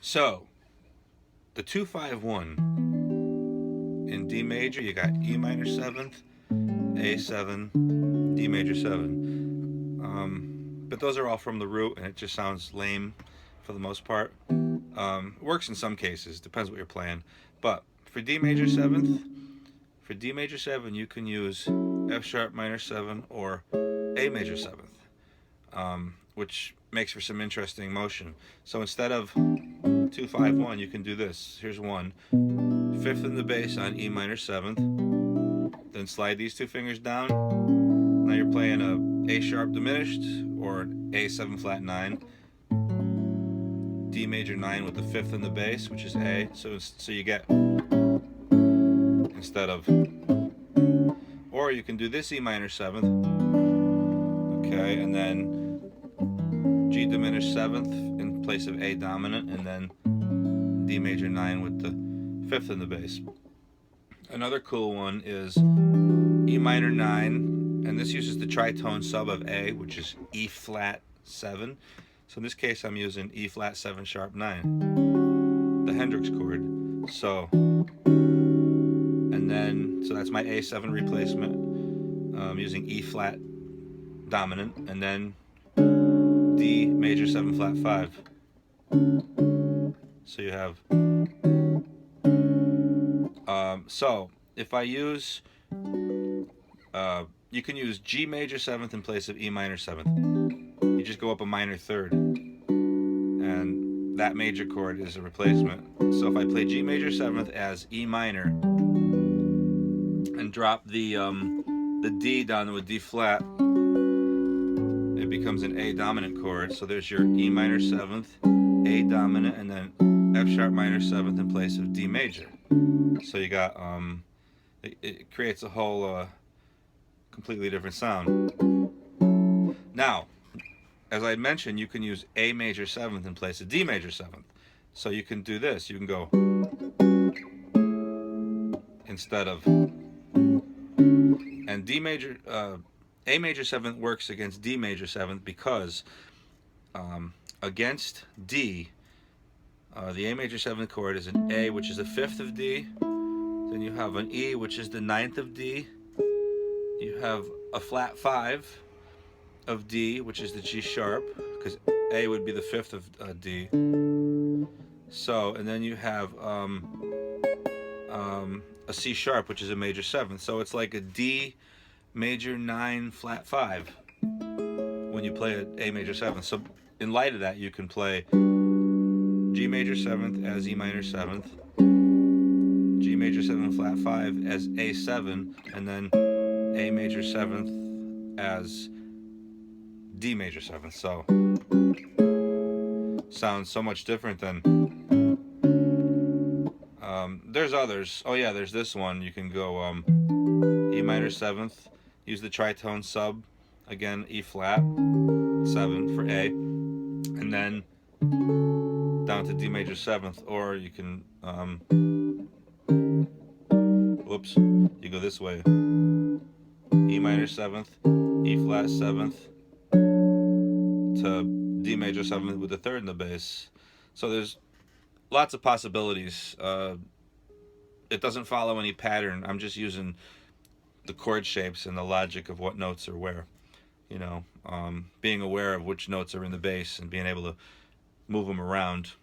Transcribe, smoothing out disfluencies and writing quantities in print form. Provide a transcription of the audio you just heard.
So the 2-5-1 in D major, you got E minor seventh, A7, D major 7. But those are all from the root, and it just sounds lame for the most part. Works in some cases, depends what you're playing. But for D major 7th, for D major 7, you can use F sharp minor 7 or A major 7th, which makes for some interesting motion. So instead of 2-5-1, you can do this. Here's one. Fifth in the bass on E minor 7th. Then slide these two fingers down. Now you're playing a A sharp diminished or an A7 flat 9. D major 9 with the fifth in the bass, which is A. So you get instead of. Or you can do this E minor 7th. Okay, and then G diminished 7th in place of A dominant, and then D major 9 with the fifth in the bass. Another cool one is E minor 9, and this uses the tritone sub of A, which is E flat 7. So in this case, I'm using E flat 7 sharp 9, the Hendrix chord. So, and then, so that's my A7 replacement, using E flat dominant, and then D major 7 flat 5. So you have, so if I use, you can use G major 7th in place of E minor 7th. You just go up a minor third, and that major chord is a replacement. So if I play G major 7th as E minor and drop the D down to a D flat, it becomes an A dominant chord. So there's your E minor 7th, A dominant, and then F sharp minor 7th in place of D major. So you got, it creates a whole completely different sound. Now, as I mentioned, you can use A major 7th in place of D major 7th. So you can do this. You can go instead of, and D major, A major 7th works against D major 7th because against D, the A major 7th chord is an A, which is a fifth of D. Then you have an E, which is the ninth of D. You have a flat 5 of D, which is the G sharp, because A would be the fifth of D. So, and then you have a C sharp, which is a major 7th. So it's like a D major 9 flat 5 when you play an A major 7th. So in light of that, you can play G major 7th as E minor 7th, G major 7 flat 5 as A7, and then A major 7th as D major 7th. So sounds so much different than there's others. Oh yeah, there's this one. You can go E minor 7th, use the tritone sub, again E flat 7 for A, and then down to D major 7th. Or you can whoops, you go this way, E minor 7th, E flat 7th to D major 7th with the third in the bass. So there's lots of possibilities. It doesn't follow any pattern. I'm just using the chord shapes and the logic of what notes are where. You know, being aware of which notes are in the bass and being able to move them around.